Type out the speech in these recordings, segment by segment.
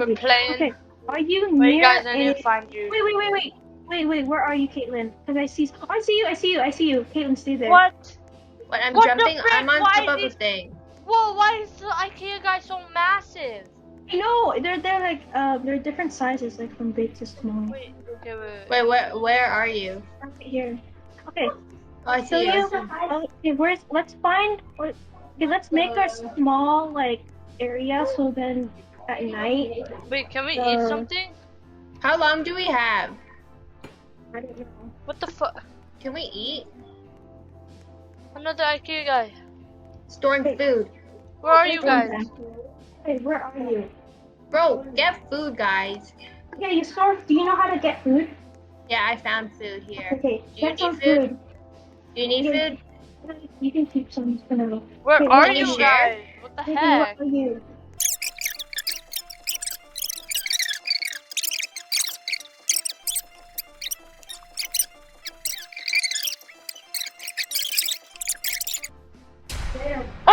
We're playing. Okay, are you Wait, near guys, I need to find you. Wait, where are you, Caitlin? Because I see you. Caitlin, stay there. What? What? I'm What jumping. the frick? I'm on Why top is of a thing. Whoa, why is the Ikea guy so massive? No, they're like they're different sizes, like from big to small. Wait, okay, Wait, where are you? Right here. Okay. Oh, I see you. Okay, let's make our small like area so then at night. Wait, can we eat something? How long do we have? I don't know. What the fuck? Can we eat? Another Ikea guy. Storing food. Where are you guys? Hey, where are you? Bro, get food, guys. Yeah, you store. Do you know how to get food? Yeah, I found food here. Okay, Do you get some need food? food. Do you need food? You can keep some for now. Where Okay, are can you you share? guys? What the Hey, heck? where are you?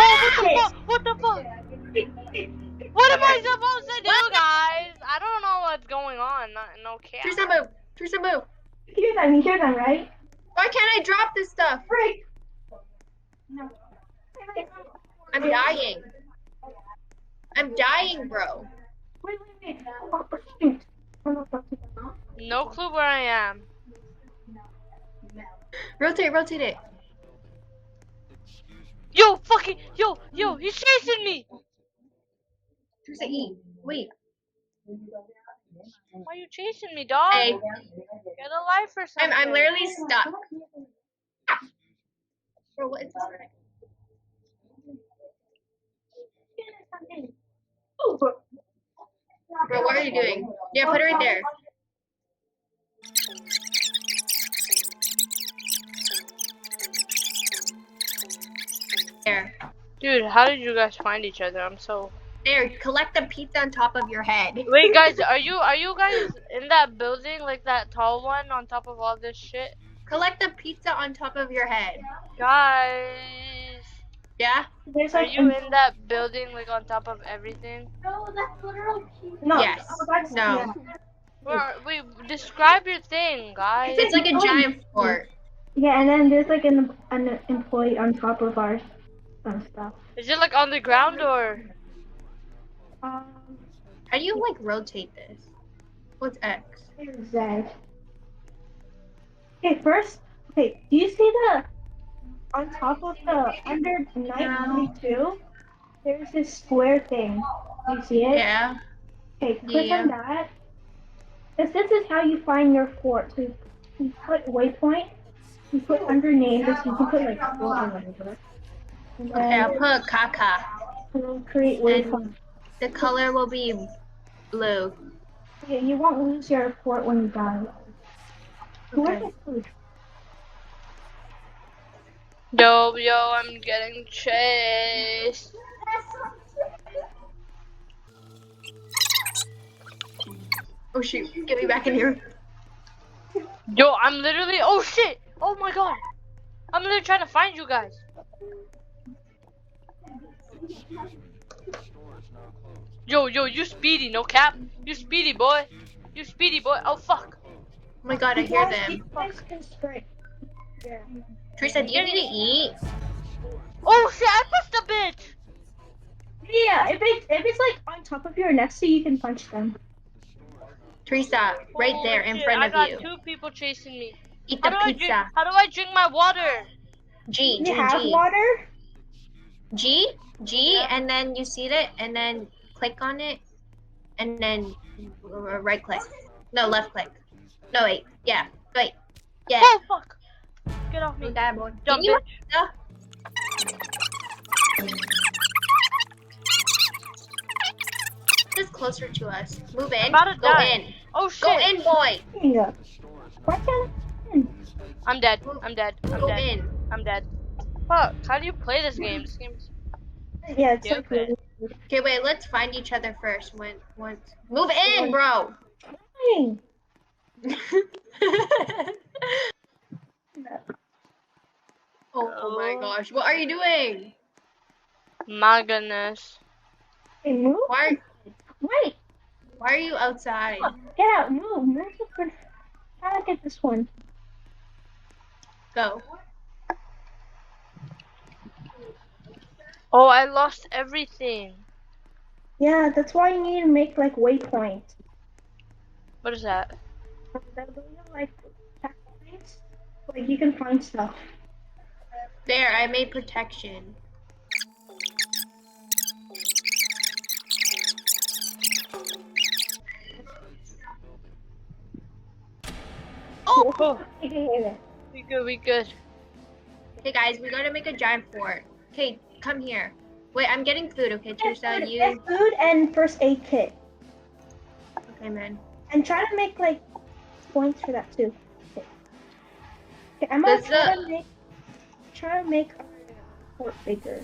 Oh, what the fuck? What am I supposed to do, guys? I don't know what's going on. No cap. Teresa, move. You hear them, right? Why can't I drop this stuff? Right. I'm dying. I'm dying, bro. Wait. Oh, shoot. No clue where I am. Rotate it. Yo, he's chasing me. Teresa, eat. Wait. Why are you chasing me, dog? Hey. Get a life or something. I'm literally stuck. Bro, what is this? Bro, what are you doing? Yeah, put it right there. There. Dude, how did you guys find each other? I'm so. There, collect the pizza on top of your head. Wait, guys, are you guys in that building, like that tall one on top of all this shit? Collect the pizza on top of your head. Guys, Yeah? are you in that building, like on top of everything? No. Yes. No. Wait, describe your thing, guys. It's like a giant fort. Yeah, and then there's like an employee on top of our stuff. Is it like on the ground or? How do you like rotate this? What's X? Z. Okay, first, do you see the on top of the under night 42? There's this square thing. Do you see it? Yeah. Okay, click on that. This is how you find your fort. So you put waypoint, you put under name, so you can put like fort or whatever. And Okay, I'll put Kaka. And then create waypoint. The color will be blue. Okay, you won't lose your fort when you die. Okay. Yo, I'm getting chased. Oh shoot, get me back in here. Yo, I'm literally. Oh shit! Oh my god! I'm literally trying to find you guys. Yo, you speedy, no cap. You speedy, boy. You speedy, boy. Oh fuck. Oh my god, I hear them. Yeah. Teresa, do you need to eat? Oh shit! I pushed a bitch. Yeah, if it's like on top of your neck, so you can punch them. Teresa, right there in front of you. I got 2 people chasing me. Eat the pizza. How do I drink my water? G, You have water? G, and then you see it, and then click on it, and then right click. No, left click. No, wait. Yeah, wait. Yeah. Oh fuck! Get off me. Dumb bitch. This closer to us. Move in. About to Go die. in. Oh shit! Go in, boy. Yeah. Why can't I'm dead. Go in. I'm dead. Fuck! How do you play this game? This game's Yeah, it's stupid. like Okay, wait. Let's find each other first. Once. Move in, bro. Oh my gosh. What are you doing? My goodness. Hey, move. Why? Wait. Why are you outside? Get out, move. Move the first. Try to get this one. Go. Oh, I lost everything. Yeah, that's why you need to make like waypoints. What is that? Those are like checkpoints. Like you can find stuff. There, I made protection. Oh, Okay. we good, we good. Okay, guys, we gotta make a giant fort. Okay, come here. Wait, I'm getting food. Okay, Teresa, Get you. food and first aid kit. Okay, man. And try to make like points for that too. Okay, I'm gonna Does try to make our fort bigger.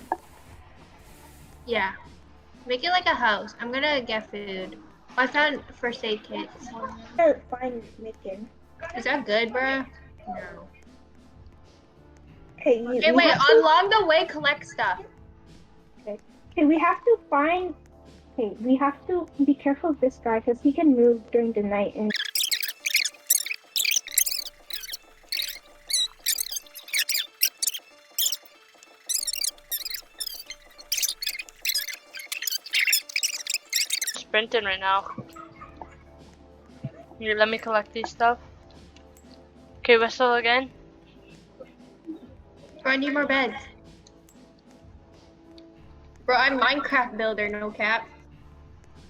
Yeah. Make it like a house. I'm gonna get food. Oh, I found first aid kits. Find making. Is that good, bruh? No. Okay, Okay, wait. Along the way, collect stuff. Okay, we have to find. Okay, we have to be careful of this guy because he can move during the night and. Sprinting right now. Here, let me collect these stuff. Okay, whistle again. Bro, I need more beds. Bro, I'm Minecraft builder, no cap.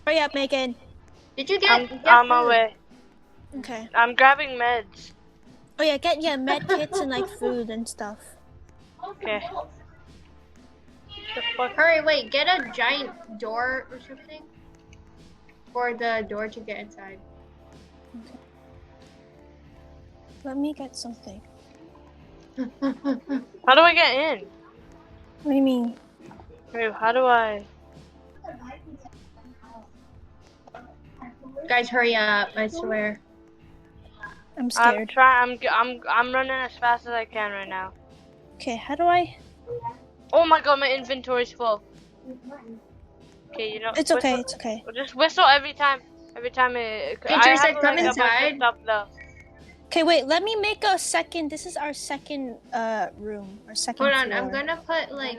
Hurry up, Megan. Did you I'm get on my food? way. Okay. I'm grabbing meds. Oh yeah, get med kits and like food and stuff. Okay. The fuck? Hurry, wait, get a giant door or something. For the door to get inside. Okay. Let me get something. How do I get in? What do you mean? Wait, how do I? Guys, hurry up, I swear. I'm scared. I'm running as fast as I can right now. Okay, how do I? Oh my god, my inventory's full. Okay, you know. It's okay. It's okay. Just whistle every time. Every time it. Hey, I Teresa, have, come like, a bunch of inside. stuff, though. Okay, wait. Let me make a second. This is our second room. Our second Hold on, floor. I'm gonna put like.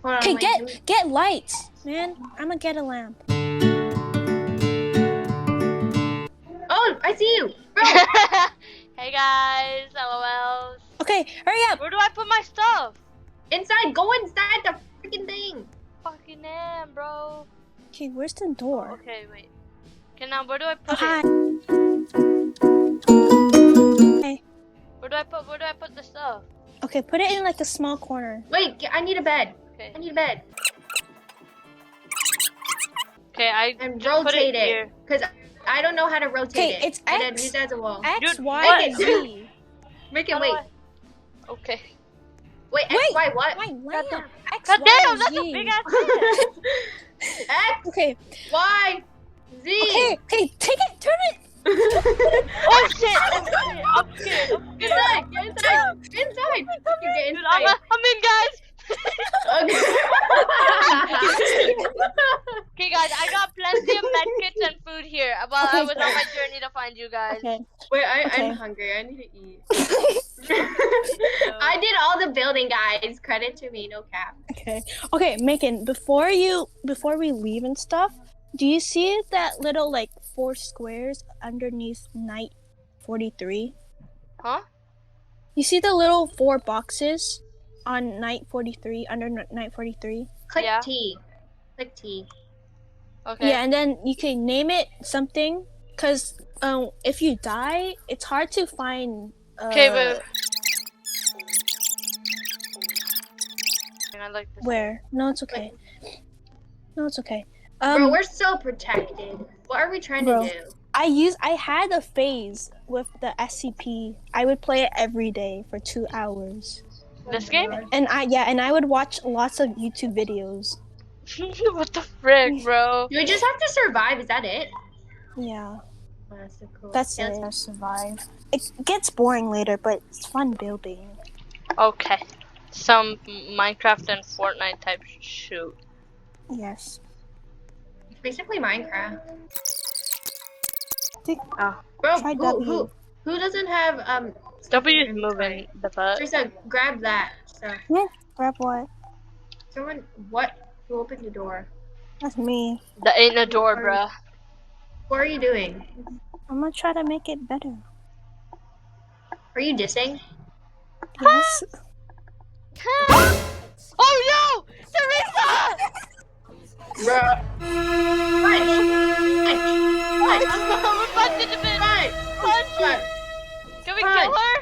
Hold on. Okay, wait, get lights, man. I'm gonna get a lamp. Oh, I see you, bro. Hey guys, LOLs. Okay, hurry up. Where do I put my stuff? Inside, go inside the freaking thing. Fucking damn, bro. Okay, where's the door? Okay, wait. Okay, now where do I Oh, put hi. it? Okay. Where do I put the stuff? Okay, put it in like a small corner. Wait, I need a bed. Okay. I need a bed. Okay, And put it rotate here. it, cause I don't know how to rotate Okay, it. it's And then X. use that as a wall. X, Dude, Y, what? Z. Make How it do wait. Okay. Wait, X, Y, what? My lamp. X, God Y, damn, that's Z. a big ass head. X, Okay, Y, Z. okay, take it, turn it. Oh shit! I'm scared. Inside, get inside, get inside. You get Dude, inside. I'm in, guys. Okay. Okay, guys, I got plenty of medkits and food here while I Okay, was on my journey to find you guys. Okay. Wait, Okay. I'm hungry. I need to eat. I did all the building, guys. Credit to me, no cap. Okay. Okay, Megan, before we leave and stuff, do you see that little like 4 squares underneath night 43? Huh? You see the little 4 boxes on night 43 under night 43? Click Yeah. T. Click T. Okay. Yeah, and then you can name it something cuz if you die, it's hard to find Okay, wait. I like this. where. No, it's okay. No, it's okay. Bro, we're so protected. What are we trying Bro. to do? I had a phase with the SCP. I would play it every day for 2 hours. This game? And I would watch lots of YouTube videos. What the frick, bro? Do we just have to survive? Is that it? Yeah, Oh, that's so cool. that's Yeah, it. I survive. It gets boring later, but it's fun building. Okay. Some Minecraft and Fortnite type shoot. Yes. Basically Minecraft. Oh. Bro, Try W. who doesn't have W is inventory? moving the butt. Teresa, grab that stuff. Yeah. Grab what? Someone, what? Who opened the door? That's me. That ain't a door, bruh. What are you doing? I'm gonna try to make it better. Are you dissing? Yes. Oh no! Teresa! Bruh. Punch! Punch! We're punching the bitch! Punch! Can we kill her?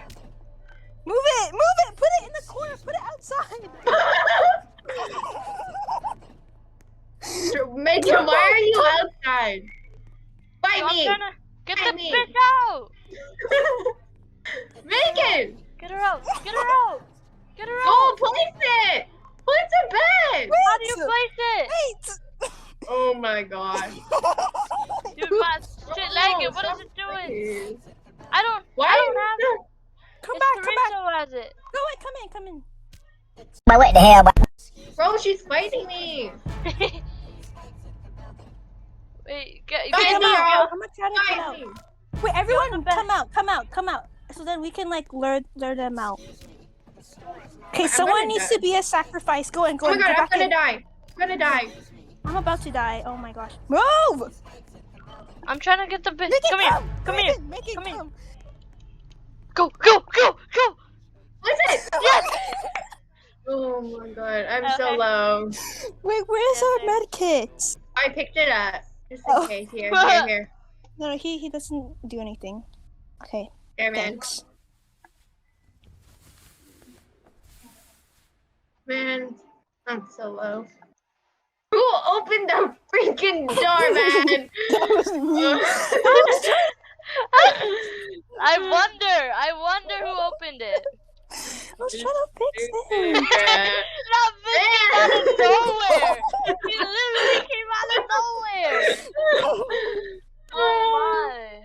Move it! Move it! Put it in the corner! Put it outside! Megan, why are you outside? Fight I'm me! trying to get Fight the me. bitch out! Megan! Get her out! Get her out! Get her Go out! place it! Place it back! How do you place it? Wait! Oh my god. Dude, my shit lagging. What is it doing? I don't Why? have it. Come It's back! Come back! Teresa who has it. Go in! Come in! Come in! But what the hell? Bro, she's fighting me. Wait, get Fight Come me, out. out! girl. I'm gonna try to get Fight out. me. Wait, everyone, the best. come out! Come out! Come out! So then we can like lure them out. Okay, I'm someone gonna needs die. to be a sacrifice. Go in! Go Oh my in! god, Go I'm back gonna in. die. I'm gonna die. I'm about to die. Oh my gosh! Move! I'm trying to get the bitch. Make it Come here. Come Make here. it, make it Come here. come. Go, go, go, go. Listen! Yes. Oh my god, I'm so Okay. low. Wait, where's Yeah, our same. med kit? I picked it up. Just in Oh. case. Here. No, he doesn't do anything. Okay, There, man. thanks. Man, I'm so low. Who opened the freaking door, man? That was me. I wonder who opened it. I was trying to fix it. That bitch came out of nowhere. He literally came out of nowhere. Oh my.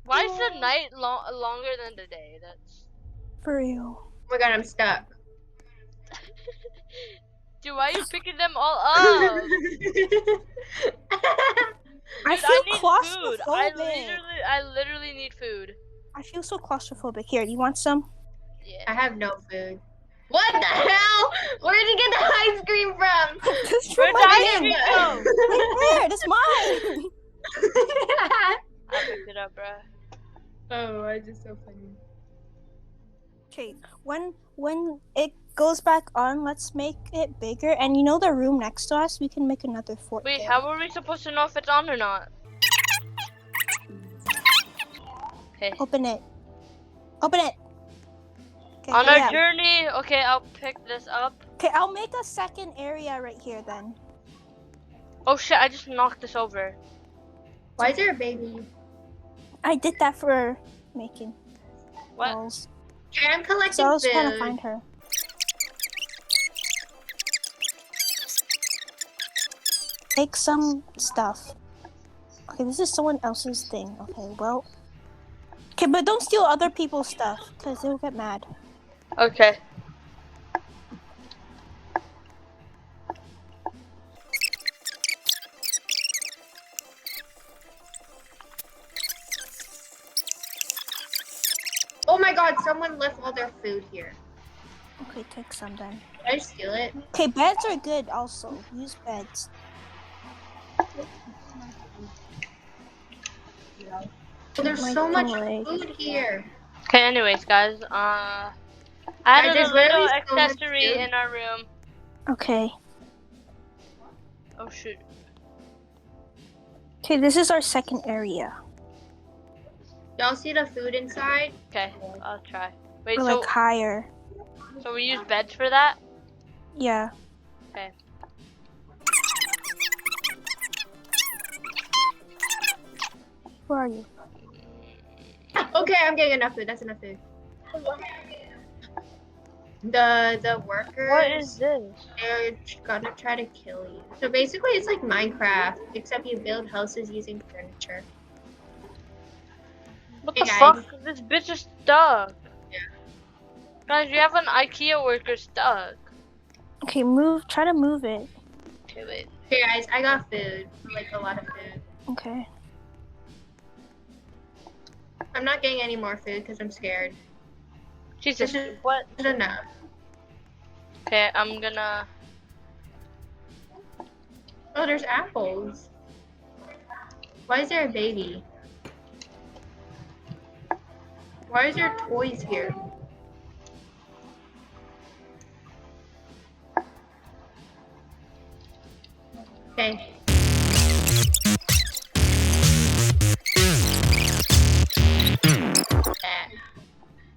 Why is the night longer than the day? That's. For real. Oh my god, I'm stuck. Dude, why are you picking them all up? I Dude, feel I need food. claustrophobic. I literally need food. I feel so claustrophobic. Here, you want some? Yeah. I have no food. What the hell? Where did you get the ice cream from? Just Where'd from the my ice bin. cream go? Right there, that's mine. I picked it up, bruh. Oh, I just so funny. Okay, when it goes back on, let's make it bigger. And you know the room next to us, we can make another fort. Wait, there. how are we supposed to know if it's on or not? Okay. Open it. Open it. Okay, On hurry our up. journey, okay, I'll pick this up. Okay, I'll make a second area right here then. Oh shit, I just knocked this over. Why is there a baby? I did that for making What? walls. Okay, I'm collecting So I was food. trying to find her. Make some stuff. Okay, this is someone else's thing. Okay, well. Okay, but don't steal other people's stuff, because they'll get mad. Okay. Oh my god, someone left all their food here. Okay, take some then. Did I steal it? Okay, beds are good also. Use beds. Oh, there's My so much leg. food here. Okay, anyways, guys, I added there's a little literally so much accessory food. in our room. Okay. Oh shoot. Okay, this is our second area. Y'all see the food inside? Okay, I'll try. Wait, Or so like higher. so we use beds for that? Yeah. Okay. Where are you? Okay, I'm getting enough food. That's enough food. The workers, What is this? they're gonna try to kill you. So basically it's like Minecraft, except you build houses using furniture. What Hey, the guys. fuck? This bitch is stuck. Yeah. Guys, you have an Ikea worker stuck. Okay, move. Try to move it. Okay, wait. Here, guys, I got food. Like a lot of food. Okay. I'm not getting any more food because I'm scared. Jesus, This is what? enough. Okay, I'm gonna. Oh, there's apples. Why is there a baby? Why is there toys here? Okay.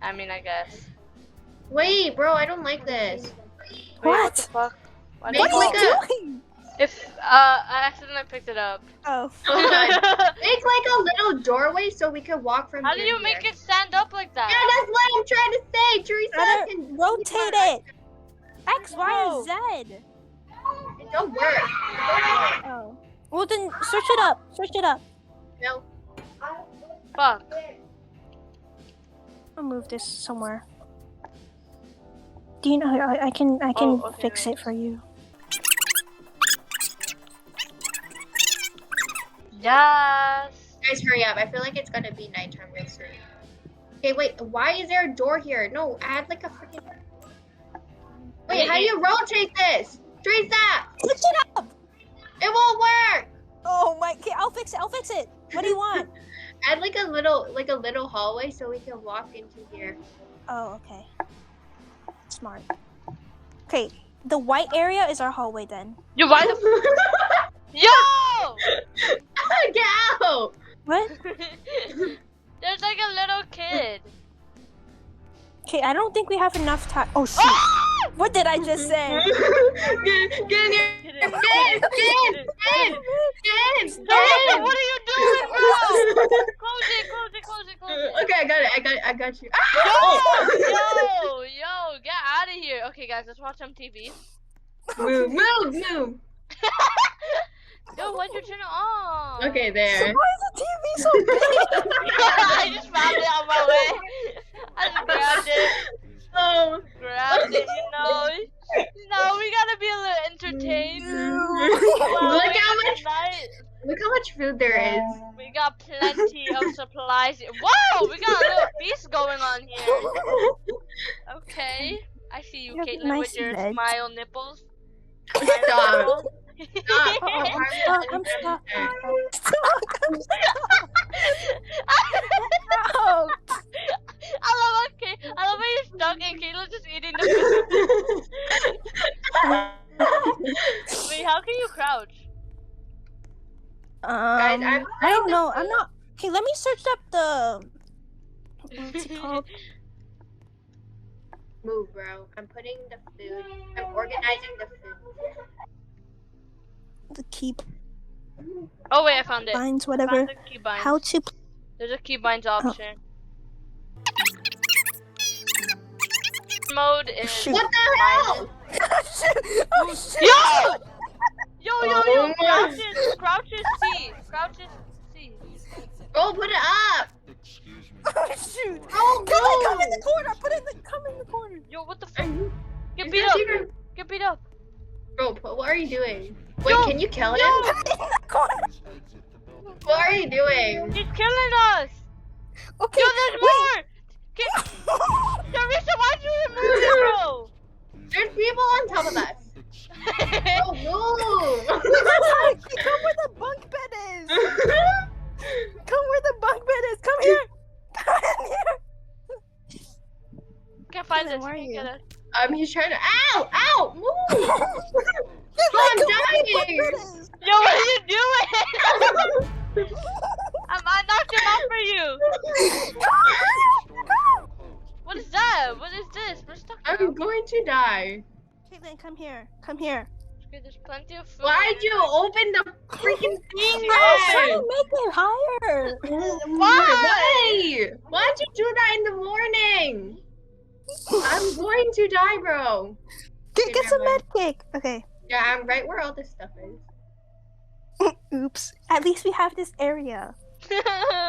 I mean, I guess. Wait, bro, I don't like this. Wait, What? what the fuck? Why Make did like you- a doing? If I accidentally picked it up. Oh. make like a little doorway so we can walk from How do here you to make here. it stand up like Yeah, that? that's what I'm trying to say. Teresa Gotta can rotate it. X, Y, No. and Z. It don't work. Oh. Well then, search it up. Search it up. No. Fuck. I'll move this somewhere. Do you know? I can Oh, okay, fix wait. it for you. Yes. Guys, hurry up. I feel like it's gonna be nighttime real soon. Okay, wait. Why is there a door here? No, add like a freaking. Wait, how do you rotate this? Teresa, Switch it up. it won't work. Oh my. Okay, I'll fix it. I'll fix it. What do you want? Add like a little hallway so we can walk into here. Oh, okay. Smart. Okay, the white area is our hallway then. You why the Yo! Get out! What? There's like a little kid. Okay, I don't think we have enough time. Oh shoot! What did I just say? Get in here! Get Get in! No, what are you doing, bro? Close it. Okay, I got you. Yo, get out of here. Okay, guys, let's watch some TV. Move. Yo, why'd you turn it on? Okay, there. Why is the TV so big? I just found it on my way. I just grabbed it. Oh. Grabbed it, you know. No, we gotta be a little entertained. Look how much food there is. We got plenty of supplies. Whoa, we got a little feast going on here. Okay, I see you, You have Caitlin, nice with your legs. smile nipples. Stop. I'm stuck. Oh, I love how you're stuck and Caitlin's just eating the food. Wait, how can you crouch? Guys, I don't know. I'm not. Okay, let me search up the. What's it called? Move, bro. I'm putting the food. I'm organizing the food. The key Oh wait, I found it. binds, I whatever. found the key binds. How to. There's a key binds option. Mode is Shoot. What the hell? Oh shit! Yo! Oh my- Crouch is C. Crouch is C. Bro, put it up. Oh shoot! Bro, Come in the corner. Come in the corner. Yo, what the fuck? Is Get there beat up. secret- Get beat up. Bro, what are you doing? Wait, Yo, can you kill him? yo. In the corner. What are you doing? He's killing us. Okay. Yo, there's more. Teresa, why'd you remove it, bro? There's people on top of us. Bro, move. Come where the bunk bed is. Come where the bunk bed is. Come here. Come here. Can't find Caitlin, this. where are Can't you? get us. He's trying to. Ow! Move! I'm dying. Yo, what are you doing? I knocked him out for you. What is that? What is this? We're stuck now. I'm going to die. Caitlin, come here. Come here. Okay, there's plenty of food. Why'd you open the freaking thing I was trying then? to make it higher. Why? Why'd you do that in the morning? I'm going to die, bro. Get some med kick. Okay. Yeah, I'm right where all this stuff is. Oops. At least we have this area.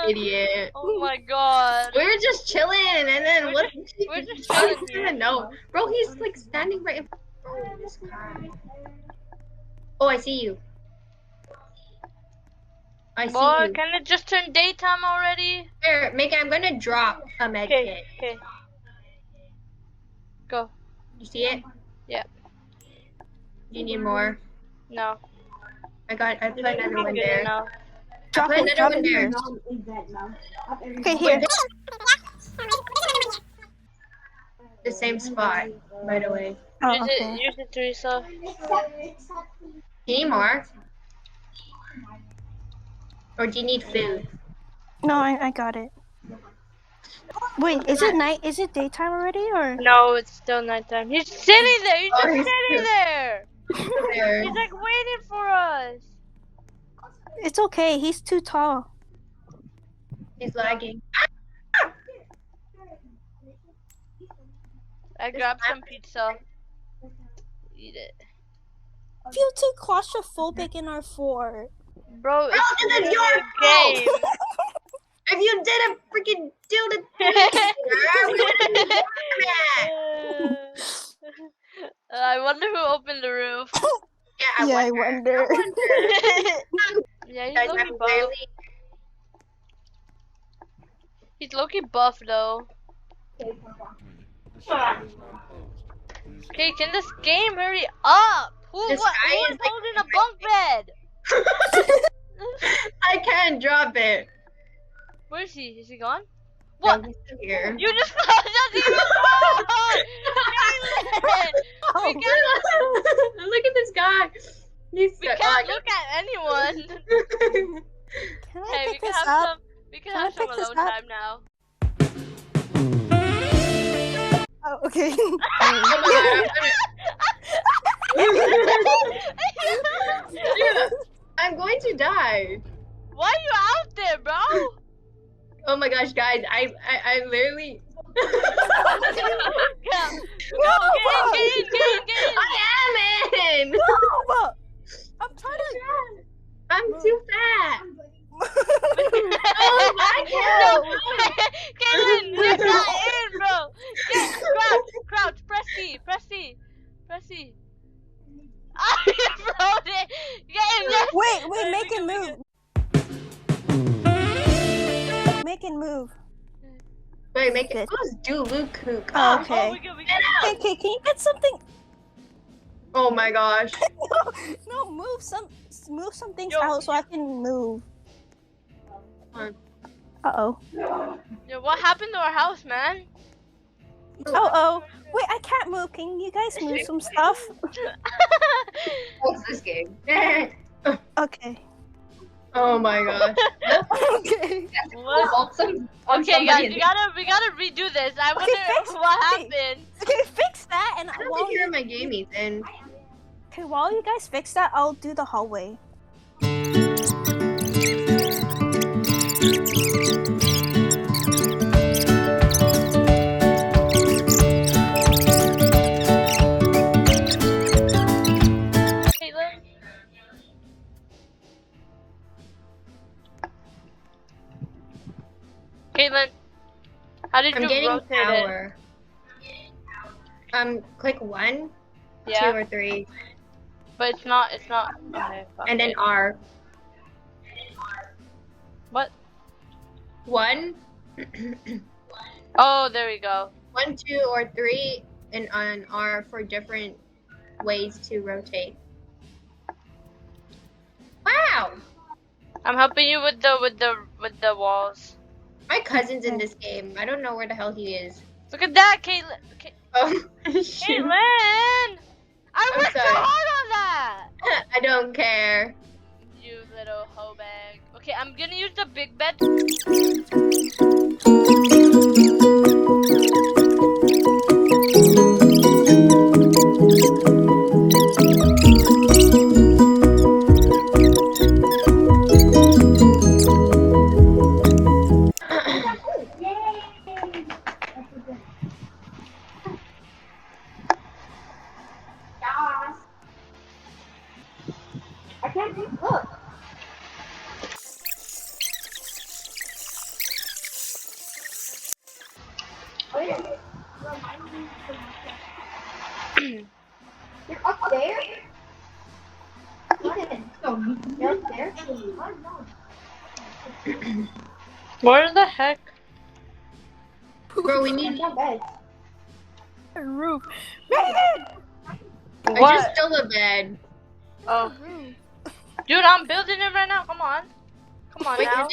Idiot. Oh my god. We were just chilling, and then We're what? we're just chilling I here. don't know, bro. He's like standing right in front of this guy. Oh, I see you. I see Boy, you. can it just turn daytime already? Here, Megan, I'm gonna drop a med Okay, kit. okay. Go. You see it? Yeah. Do you need more? No. I put another one Good there. enough. I Drop put it. another Drop one it there. first. Okay, here. The same spot, by the way. Oh, Use it, okay. use it, Teresa. Do you need more? Or do you need food? No, I got it. Wait, is it night? Is it daytime already, or? No, it's still nighttime. He's sitting there. He's Oh, just he's sitting still there. there. He's like waiting for us. It's okay. He's too tall. He's lagging. I grabbed some pizza. Eat it. I feel too claustrophobic in our fort. Bro, it's Bro, this is literally your a game. If you didn't freaking do the thing, we would have been I wonder who opened the roof. Yeah, I wonder. Yeah, he's Guys, low-key I'm buff. barely. He's low-key buff though. Okay, can this game hurry up? Who This what? guy Who is is like holding a bunk bed? I can't drop it. Where is he? Is he gone? What? No, he's still here. You just doesn't even fall! Kaylin! We can't, Look at this guy. He's we can't look at anyone. Can I Hey, we pick can this have up? some. We can Can I have some pick this alone up? time now. Oh, okay. Oh Dude, I'm going to die. Why are you out there, bro? Oh my gosh, guys, I literally. Yeah. Go, get in. I am in. No, I'm trying to. I'm too fat. Oh my God. Kaylin, you're not in, bro. Crouch, press C. Ah, you floated. Get in there. Wait, make it move. Make it move. Wait, make it. Good. Who's Dulu Kook? Oh, okay. We good. Okay, can you get something? Oh my gosh. No, move some things Yo. out so I can move. Hold Uh-oh. Yo, what happened to our house, man? Oh. Wait, I can't move. Can you guys move some stuff? What's this game? Okay. Oh my gosh. Okay. What? Okay, guys, we gotta redo this. I wonder fix- what okay. happened. Okay, fix that and I don't while think you're you, my game, Ethan. okay, while you guys fix that, I'll do the hallway. Caitlin? Caitlin, how did I'm you getting rotate power. Click 1, it? Yeah, 2, or 3, but it's not. Okay, fuck and then it. R. What? 1, Oh, there we go. 1, 2, or 3, and on R for different ways to rotate. Wow! I'm helping you with the walls. My cousin's in this game. I don't know where the hell he is. Look at that, Caitlin. Oh, shoot. Caitlin! I I'm worked so sorry. hard on that. I don't care. You little hoe bag. Okay, I'm gonna use the big bed. I can't do look. Where the heck? Bro, we need. Roof. I What? just stole the bed. Oh. Dude, I'm building it right now. Come on. Come on Wait, now.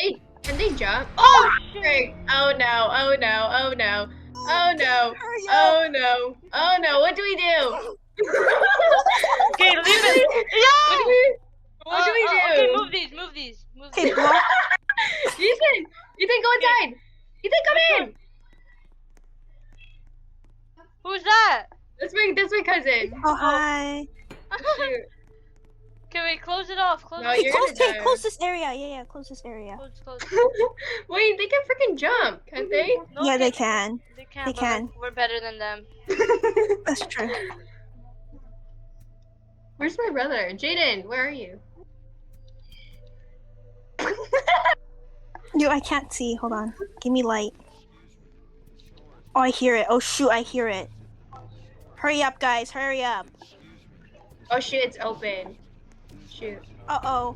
can they jump? Oh, Frick. Oh no, oh no, oh no. Oh no. Hurry up. Oh no. Oh no. What do we do? Okay, leave it. Yo! What do we do? Okay, move these, move these, move Okay, these. block. Ethan, go inside. Ethan, come Which in. Who's that? That's my cousin. Oh, hi. Shoot. Can we close it off? Close No, it. you're gonna die. Close this area. Yeah, close this area. Close. Wait, they can freaking jump, can't they? No, Yeah, they can. They can. They but can. We're better than them. That's true. Where's my brother? Jaden, where are you? Yo, I can't see. Hold on. Give me light. Oh, I hear it. Oh, shoot, I hear it. Hurry up, guys. Hurry up. Oh shoot, it's open. Shoot. Uh-oh.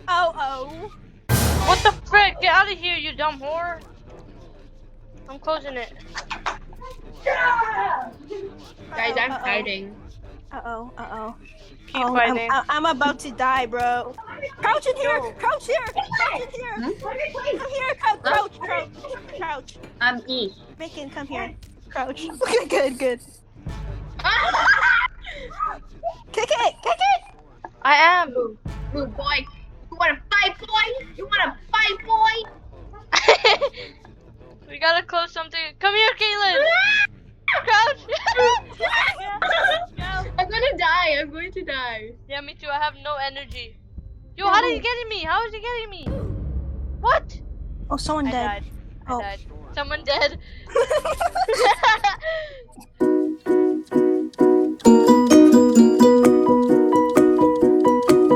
Oh. What the frick? Get out of here, you dumb whore. I'm closing it. Guys, I'm hiding. Uh-oh. Keep Oh, fighting. I'm about to die, bro. Crouch in here! Yo. Crouch here! Crouch in here! Come here! Crouch! I'm E. Bacon, come here. Crouch. Okay, good. Kick it! I am. Move, boy. You wanna fight, boy? We gotta close something. Come here, Caitlin. Crouch. Yeah. I'm going to die. Yeah, me too. I have no energy. Yo, how did he get me? How is he getting me? What? Oh, someone I dead. died. Oh. I died. Someone dead.